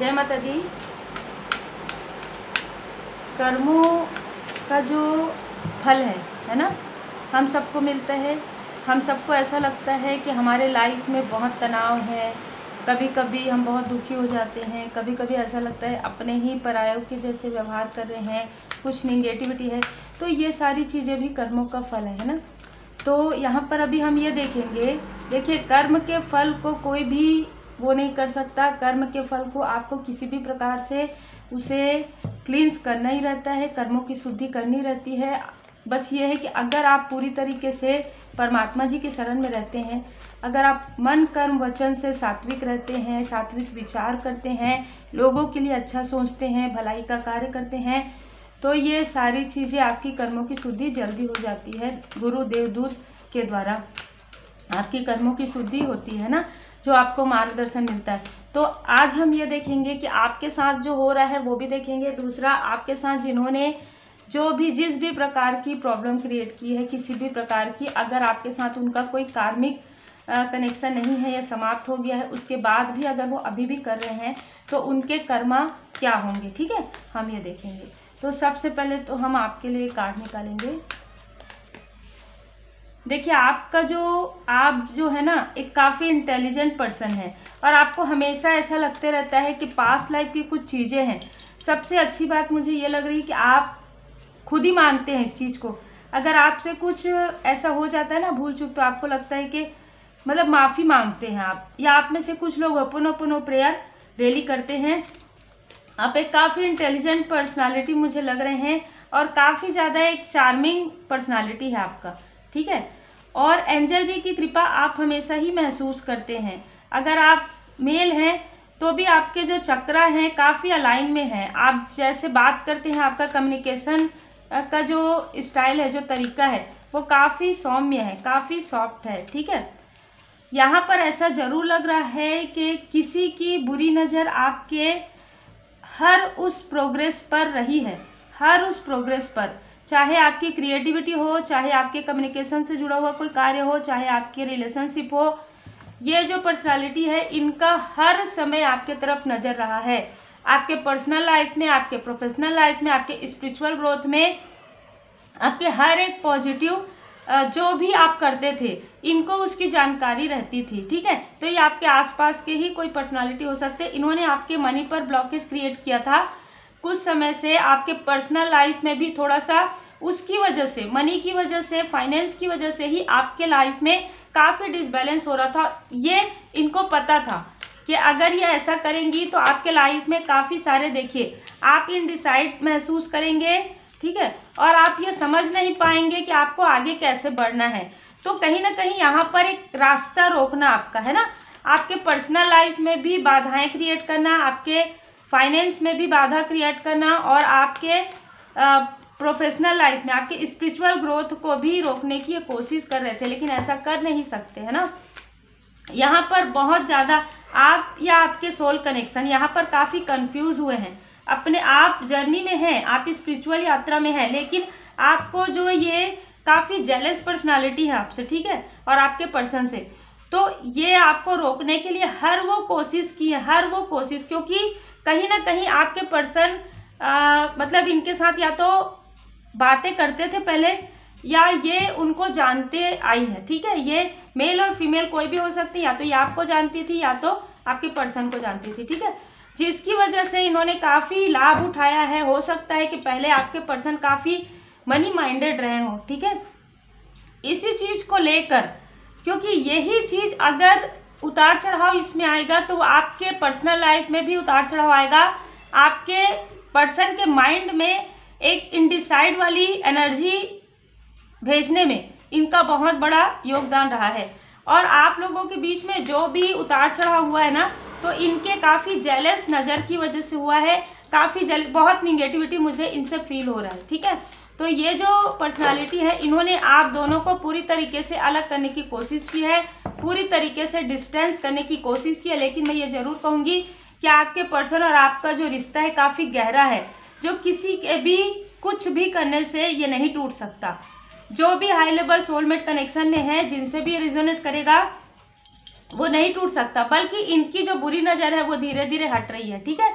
जय माता दी। कर्मों का जो फल है ना, हम सबको मिलता है। हम सबको ऐसा लगता है कि हमारे लाइफ में बहुत तनाव है, कभी कभी हम बहुत दुखी हो जाते हैं, कभी कभी ऐसा लगता है अपने ही परायों के जैसे व्यवहार कर रहे हैं, कुछ निगेटिविटी है। तो ये सारी चीज़ें भी कर्मों का फल है ना। तो यहाँ पर अभी हम ये देखेंगे, देखिए कर्म के फल को कोई भी वो नहीं कर सकता। कर्म के फल को आपको किसी भी प्रकार से उसे क्लींस करना ही रहता है, कर्मों की शुद्धि करनी रहती है। बस ये है कि अगर आप पूरी तरीके से परमात्मा जी के शरण में रहते हैं, अगर आप मन कर्म वचन से सात्विक रहते हैं, सात्विक विचार करते हैं, लोगों के लिए अच्छा सोचते हैं, भलाई का कार्य करते हैं, तो ये सारी चीज़ें आपकी कर्मों की शुद्धि जल्दी हो जाती है। गुरु देवदूत के द्वारा आपकी कर्मों की शुद्धि होती है ना, जो आपको मार्गदर्शन मिलता है। तो आज हम ये देखेंगे कि आपके साथ जो हो रहा है वो भी देखेंगे। दूसरा, आपके साथ जिन्होंने जो भी जिस भी प्रकार की प्रॉब्लम क्रिएट की है, किसी भी प्रकार की, अगर आपके साथ उनका कोई कार्मिक कनेक्शन नहीं है या समाप्त हो गया है, उसके बाद भी अगर वो अभी भी कर रहे हैं तो उनके कर्मा क्या होंगे, ठीक है, हम ये देखेंगे। तो सबसे पहले तो हम आपके लिए कार्ड निकालेंगे। देखिए आप जो है ना, एक काफ़ी इंटेलिजेंट पर्सन है और आपको हमेशा ऐसा लगते रहता है कि पास्ट लाइफ की कुछ चीज़ें हैं। सबसे अच्छी बात मुझे ये लग रही है कि आप खुद ही मानते हैं इस चीज़ को। अगर आपसे कुछ ऐसा हो जाता है ना भूल चूक, तो आपको लगता है कि मतलब माफ़ी मांगते हैं आप, या आप में से कुछ लोग अपनो प्रेयर डेली करते हैं। आप एक काफ़ी इंटेलिजेंट पर्सनालिटी मुझे लग रहे हैं और काफ़ी ज़्यादा एक चार्मिंग पर्सनालिटी है आपका, ठीक है। और एंजल जी की कृपा आप हमेशा ही महसूस करते हैं। अगर आप मेल हैं तो भी आपके जो चक्रा हैं काफ़ी अलाइन में हैं। आप जैसे बात करते हैं, आपका कम्युनिकेशन का जो स्टाइल है, जो तरीका है, वो काफ़ी सौम्य है, काफ़ी सॉफ्ट है, ठीक है। यहाँ पर ऐसा ज़रूर लग रहा है कि किसी की बुरी नज़र आपके हर उस प्रोग्रेस पर रही है, हर उस प्रोग्रेस पर, चाहे आपकी क्रिएटिविटी हो, चाहे आपके कम्युनिकेशन से जुड़ा हुआ कोई कार्य हो, चाहे आपके रिलेशनशिप हो। ये जो पर्सनालिटी है, इनका हर समय आपके तरफ नज़र रहा है। आपके पर्सनल लाइफ में, आपके प्रोफेशनल लाइफ में, आपके स्पिरिचुअल ग्रोथ में, आपके हर एक पॉजिटिव जो भी आप करते थे, इनको उसकी जानकारी रहती थी, ठीक है। तो ये आपके आसपास के ही कोई पर्सनालिटी हो सकते हैं। इन्होंने आपके मनी पर ब्लॉकेज क्रिएट किया था कुछ समय से। आपके पर्सनल लाइफ में भी थोड़ा सा उसकी वजह से, मनी की वजह से, फाइनेंस की वजह से ही आपके लाइफ में काफ़ी डिसबैलेंस हो रहा था। ये इनको पता था कि अगर ये ऐसा करेंगी तो आपके लाइफ में काफ़ी सारे, देखिए, आप इनडिसाइड महसूस करेंगे, ठीक है, और आप ये समझ नहीं पाएंगे कि आपको आगे कैसे बढ़ना है। तो कहीं ना कहीं यहाँ पर एक रास्ता रोकना आपका है ना, आपके पर्सनल लाइफ में भी बाधाएं क्रिएट करना, आपके फाइनेंस में भी बाधा क्रिएट करना, और आपके प्रोफेशनल लाइफ में, आपके स्पिरिचुअल ग्रोथ को भी रोकने की कोशिश कर रहे थे, लेकिन ऐसा कर नहीं सकते, है ना। यहाँ पर बहुत ज़्यादा आप या आपके सोल कनेक्शन यहाँ पर काफ़ी कंफ्यूज हुए हैं। अपने आप जर्नी में हैं, आप स्पिरिचुअल यात्रा में हैं, लेकिन आपको जो ये काफ़ी जेलस पर्सनालिटी है आपसे, ठीक है, और आपके पर्सन से। तो ये आपको रोकने के लिए हर वो कोशिश की है, हर वो कोशिश, क्योंकि कहीं ना कहीं आपके पर्सन मतलब इनके साथ या तो बातें करते थे पहले, या ये उनको जानते आई है, ठीक है। ये मेल और फीमेल कोई भी हो सकती है, या तो ये आपको जानती थी या तो आपके पर्सन को जानती थी, ठीक है, जिसकी वजह से इन्होंने काफ़ी लाभ उठाया है। हो सकता है कि पहले आपके पर्सन काफ़ी मनी माइंडेड रहे हों, ठीक है, इसी चीज़ को लेकर, क्योंकि यही चीज़ अगर उतार चढ़ाव इसमें आएगा तो आपके पर्सनल लाइफ में भी उतार चढ़ाव आएगा। आपके पर्सन के माइंड में एक इनडिसाइड वाली एनर्जी भेजने में इनका बहुत बड़ा योगदान रहा है। और आप लोगों के बीच में जो भी उतार चढ़ाव हुआ है ना, तो इनके काफ़ी जेलस नज़र की वजह से हुआ है, काफ़ी बहुत निगेटिविटी मुझे इनसे फील हो रहा है, ठीक है। तो ये जो पर्सनालिटी है, इन्होंने आप दोनों को पूरी तरीके से अलग करने की कोशिश की है, पूरी तरीके से डिस्टेंस करने की कोशिश की है, लेकिन मैं ये ज़रूर कहूँगी कि आपके पर्सन और आपका जो रिश्ता है काफ़ी गहरा है, जो किसी के भी कुछ भी करने से ये नहीं टूट सकता। जो भी हाई लेवल सोलमेट कनेक्शन में है, जिनसे भी रेजोनेट करेगा, वो नहीं टूट सकता, बल्कि इनकी जो बुरी नज़र है वो धीरे धीरे हट रही है। ठीक है,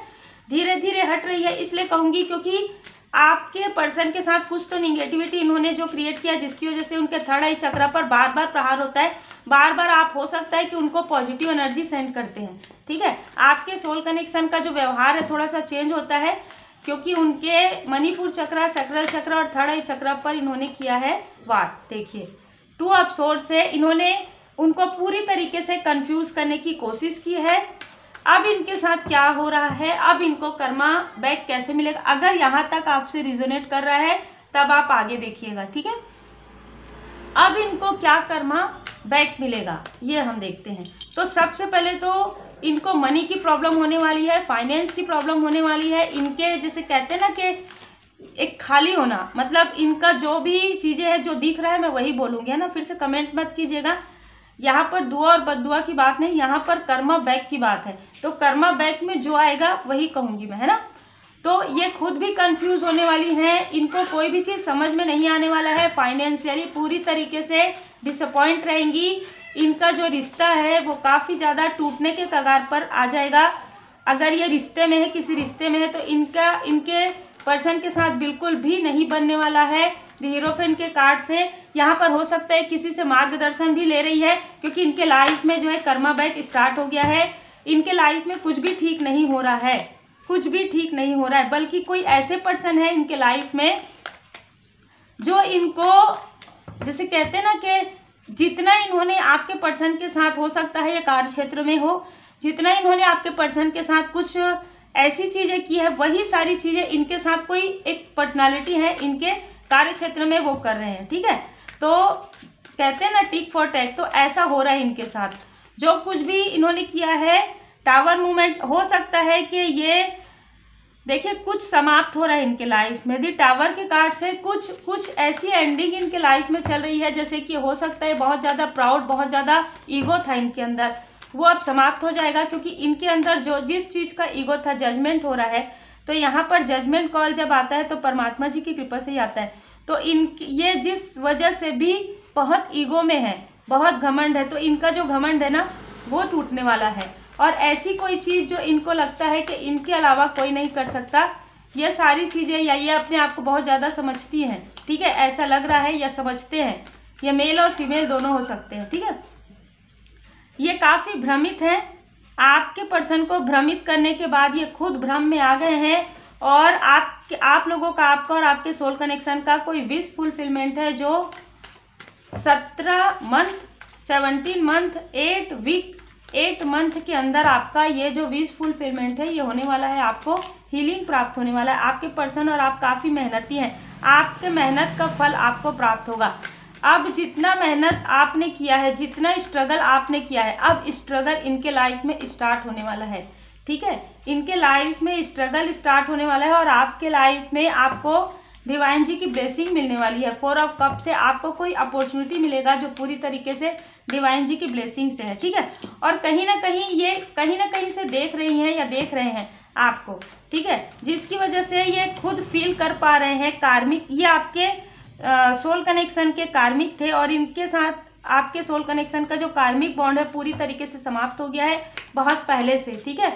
धीरे धीरे हट रही है इसलिए कहूँगी क्योंकि आपके पर्सन के साथ कुछ तो निगेटिविटी इन्होंने जो क्रिएट किया, जिसकी वजह से उनके थर्ड आई चक्र पर बार बार प्रहार होता है। बार बार आप हो सकता है कि उनको पॉजिटिव एनर्जी सेंड करते हैं। ठीक है, आपके सोल कनेक्शन का जो व्यवहार है थोड़ा सा चेंज होता है, क्योंकि उनके मणिपुर चक्र, सकरल चक्र और थर्ड आई चक्र पर इन्होंने किया है वार। देखिए, टू ऑफ सोर्ड्स से इन्होंने उनको पूरी तरीके से कंफ्यूज करने की कोशिश की है। अब इनके साथ क्या हो रहा है, अब इनको कर्मा बैक कैसे मिलेगा, अगर यहाँ तक आपसे रिजोनेट कर रहा है तब आप आगे देखिएगा। ठीक है, अब इनको क्या कर्मा बैक मिलेगा ये हम देखते हैं। तो सबसे पहले तो इनको मनी की प्रॉब्लम होने वाली है, फाइनेंस की प्रॉब्लम होने वाली है। इनके जैसे कहते हैं ना कि एक खाली होना, मतलब इनका जो भी चीज़ें हैं जो दिख रहा है मैं वही बोलूँगी, है ना। फिर से कमेंट मत कीजिएगा, यहाँ पर दुआ और बद्दुआ की बात नहीं, यहाँ पर कर्मा बैक की बात है। तो कर्मा बैक में जो आएगा वही कहूँगी मैं, है ना। तो ये खुद भी कंफ्यूज होने वाली हैं, इनको कोई भी चीज़ समझ में नहीं आने वाला है, फाइनेंशियली पूरी तरीके से डिसअपॉइंट रहेंगी। इनका जो रिश्ता है वो काफ़ी ज़्यादा टूटने के कगार पर आ जाएगा। अगर ये रिश्ते में है, किसी रिश्ते में है, तो इनके पर्सन के साथ बिल्कुल भी नहीं बनने वाला है। हीरोफेंट के कार्ड से यहाँ पर हो सकता है किसी से मार्गदर्शन भी ले रही है, क्योंकि इनके लाइफ में जो है कर्मा बैक स्टार्ट हो गया है। इनके लाइफ में कुछ भी ठीक नहीं हो रहा है, कुछ भी ठीक नहीं हो रहा है, बल्कि कोई ऐसे पर्सन है इनके लाइफ में जो इनको जैसे कहते हैं ना कि जितना इन्होंने आपके पर्सन के साथ, हो सकता है ये कार्य क्षेत्र में हो, जितना इन्होंने आपके पर्सन के साथ कुछ ऐसी चीज़ें की है, वही सारी चीज़ें इनके साथ कोई एक पर्सनालिटी है इनके कार्य क्षेत्र में वो कर रहे हैं। ठीक है, तो कहते हैं ना टिक फॉर टैक, तो ऐसा हो रहा है इनके साथ। जो कुछ भी इन्होंने किया है, टावर मूवमेंट, हो सकता है कि ये देखिए कुछ समाप्त हो रहा है इनके लाइफ में। यदि टावर के कार्ड से कुछ ऐसी एंडिंग इनके लाइफ में चल रही है, जैसे कि हो सकता है बहुत ज़्यादा प्राउड, बहुत ज़्यादा ईगो था इनके अंदर, वो अब समाप्त हो जाएगा। क्योंकि इनके अंदर जो जिस चीज़ का ईगो था, जजमेंट हो रहा है, तो यहाँ पर जजमेंट कॉल जब आता है तो परमात्मा जी की कृपा से ही आता है। तो ये जिस वजह से भी बहुत ईगो में है, बहुत घमंड है, तो इनका जो घमंड है ना वो टूटने वाला है। और ऐसी कोई चीज़ जो इनको लगता है कि इनके अलावा कोई नहीं कर सकता, ये सारी चीज़ें, या ये अपने आप को बहुत ज़्यादा समझती हैं। ठीक है, ऐसा लग रहा है या समझते हैं, ये मेल और फीमेल दोनों हो सकते हैं। ठीक है, ये काफ़ी भ्रमित हैं। आपके पर्सन को भ्रमित करने के बाद ये खुद भ्रम में आ गए हैं, और आप लोगों का, आपका और आपके सोल कनेक्शन का कोई विश फुलफिलमेंट है जो 17 मंथ, 17 मंथ, 8 मंथ के अंदर आपका ये जो विश फुलफिलमेंट है ये होने वाला है। आपको हीलिंग प्राप्त होने वाला है। आपके पर्सन और आप काफ़ी मेहनती हैं, आपके मेहनत का फल आपको प्राप्त होगा। अब जितना मेहनत आपने किया है, जितना स्ट्रगल आपने किया है, अब स्ट्रगल इनके लाइफ में स्टार्ट होने वाला है। ठीक है, इनके लाइफ में स्ट्रगल स्टार्ट होने वाला है, और आपके लाइफ में आपको डिवाइन जी की ब्लेसिंग मिलने वाली है। 4 ऑफ कप से आपको कोई अपॉर्चुनिटी मिलेगा जो पूरी तरीके से डिवाइन जी की ब्लेसिंग से है। ठीक है, और कहीं ना कहीं से देख रही हैं या देख रहे हैं आपको। ठीक है, जिसकी वजह से ये खुद फील कर पा रहे हैं कार्मिक, ये आपके सोल कनेक्शन के कार्मिक थे, और इनके साथ आपके सोल कनेक्शन का जो कार्मिक बॉन्ड है पूरी तरीके से समाप्त हो गया है बहुत पहले से। ठीक है,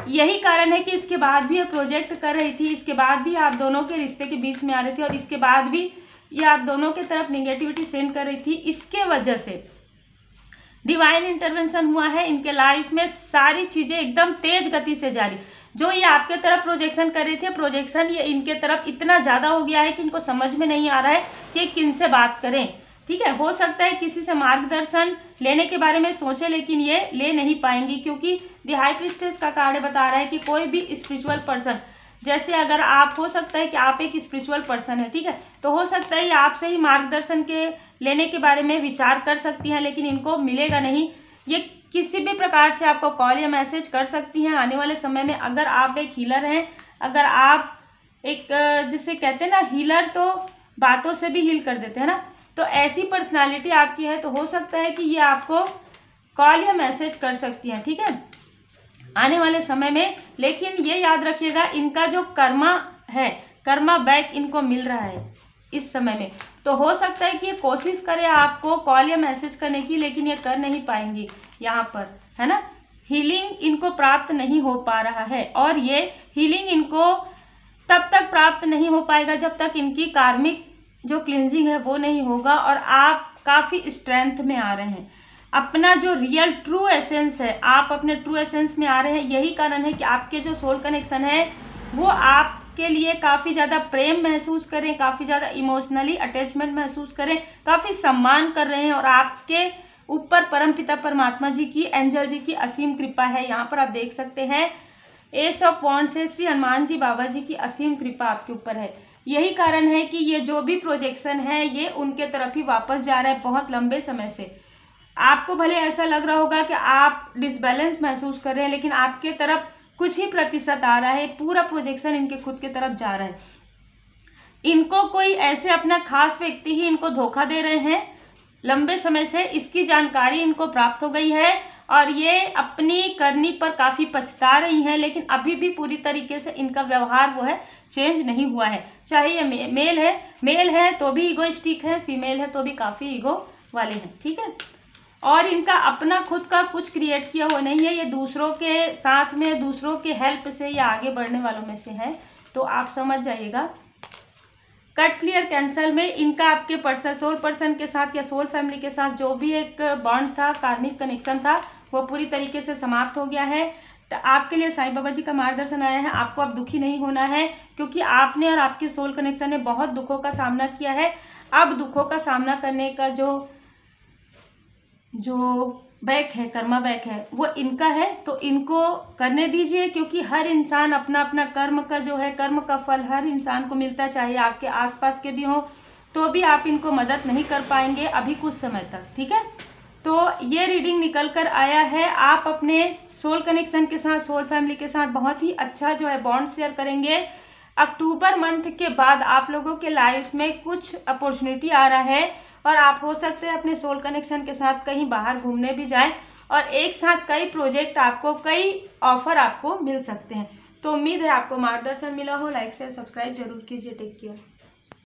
यही कारण है कि इसके बाद भी ये प्रोजेक्ट कर रही थी, इसके बाद भी आप दोनों के रिश्ते के बीच में आ रही थी, और इसके बाद भी ये आप दोनों की तरफ निगेटिविटी सेंड कर रही थी। इसके वजह से डिवाइन इंटरवेंशन हुआ है इनके लाइफ में, सारी चीज़ें एकदम तेज गति से जारी। जो ये आपके तरफ प्रोजेक्शन कर रहे थे, प्रोजेक्शन ये इनके तरफ इतना ज़्यादा हो गया है कि इनको समझ में नहीं आ रहा है कि किन से बात करें। ठीक है, हो सकता है किसी से मार्गदर्शन लेने के बारे में सोचे, लेकिन ये ले नहीं पाएंगी, क्योंकि द हाई प्रीस्टेस का कार्ड बता रहा है कि कोई भी स्पिरिचुअल पर्सन, जैसे अगर आप, हो सकता है कि आप एक स्पिरिचुअल पर्सन है, ठीक है, तो हो सकता है ये आपसे ही मार्गदर्शन के लेने के बारे में विचार कर सकती हैं, लेकिन इनको मिलेगा नहीं। ये किसी भी प्रकार से आपको कॉल या मैसेज कर सकती हैं आने वाले समय में। अगर आप एक हीलर हैं, अगर आप एक जिसे कहते हैं ना हीलर, तो बातों से भी हील कर देते हैं ना, तो ऐसी पर्सनालिटी आपकी है, तो हो सकता है कि ये आपको कॉल या मैसेज कर सकती हैं। ठीक है, आने वाले समय में। लेकिन ये याद रखिएगा, इनका जो कर्मा है, कर्मा बैक इनको मिल रहा है इस समय में। तो हो सकता है कि ये कोशिश करे आपको कॉल या मैसेज करने की, लेकिन ये कर नहीं पाएंगी यहाँ पर, है ना। हीलिंग इनको प्राप्त नहीं हो पा रहा है, और ये हीलिंग इनको तब तक प्राप्त नहीं हो पाएगा जब तक इनकी कार्मिक जो क्लिनजिंग है वो नहीं होगा। और आप काफ़ी स्ट्रेंथ में आ रहे हैं, अपना जो रियल ट्रू एसेंस है, आप अपने ट्रू एसेंस में आ रहे हैं। यही कारण है कि आपके जो सोल कनेक्शन है वो आपके लिए काफ़ी ज़्यादा प्रेम महसूस करें, काफ़ी ज़्यादा इमोशनली अटैचमेंट महसूस करें, काफ़ी सम्मान कर रहे हैं। और आपके ऊपर परमपिता परमात्मा जी की, एंजल जी की असीम कृपा है। यहाँ पर आप देख सकते हैं एस ऑफ वॉन्ड्स से श्री हनुमान जी बाबा जी की असीम कृपा आपके ऊपर है। यही कारण है कि ये जो भी प्रोजेक्शन है ये उनके तरफ ही वापस जा रहा है बहुत लंबे समय से। आपको भले ऐसा लग रहा होगा कि आप डिसबैलेंस महसूस कर रहे हैं, लेकिन आपके तरफ कुछ ही प्रतिशत आ रहा है, पूरा प्रोजेक्शन इनके खुद की तरफ जा रहा है। इनको कोई ऐसे अपना खास व्यक्ति ही इनको धोखा दे रहे हैं लंबे समय से, इसकी जानकारी इनको प्राप्त हो गई है और ये अपनी करनी पर काफ़ी पछता रही हैं, लेकिन अभी भी पूरी तरीके से इनका व्यवहार वो है चेंज नहीं हुआ है। चाहे ये मेल है तो भी ईगोइस्टिक है, फीमेल है तो भी काफ़ी ईगो वाले हैं, ठीक है। और इनका अपना खुद का कुछ क्रिएट किया हुआ नहीं है, ये दूसरों के साथ में, दूसरों के हेल्प से या आगे बढ़ने वालों में से है, तो आप समझ जाइएगा। कट क्लियर कैंसल में इनका आपके पर्सन, सोल पर्सन के साथ या सोल फैमिली के साथ जो भी एक बॉन्ड था, कार्मिक कनेक्शन था, वो पूरी तरीके से समाप्त हो गया है। तो आपके लिए साईं बाबा जी का मार्गदर्शन आया है, आपको अब दुखी नहीं होना है, क्योंकि आपने और आपके सोल कनेक्शन ने बहुत दुखों का सामना किया है। अब दुखों का सामना करने का जो बैक है, कर्मा बैक है, वो इनका है, तो इनको करने दीजिए, क्योंकि हर इंसान अपना अपना कर्म का जो है, कर्म का फल हर इंसान को मिलता है, चाहे आपके आसपास के भी हों, तो भी आप इनको मदद नहीं कर पाएंगे अभी कुछ समय तक, ठीक है। तो ये रीडिंग निकल कर आया है, आप अपने सोल कनेक्शन के साथ, सोल फैमिली के साथ बहुत ही अच्छा जो है बॉन्ड शेयर करेंगे। अक्टूबर मंथ के बाद आप लोगों के लाइफ में कुछ अपॉर्चुनिटी आ रहा है और आप हो सकते हैं अपने सोल कनेक्शन के साथ कहीं बाहर घूमने भी जाएं और एक साथ कई प्रोजेक्ट आपको, कई ऑफर आपको मिल सकते हैं। तो उम्मीद है आपको मार्गदर्शन मिला हो। लाइक शेयर सब्सक्राइब जरूर कीजिए। Take care.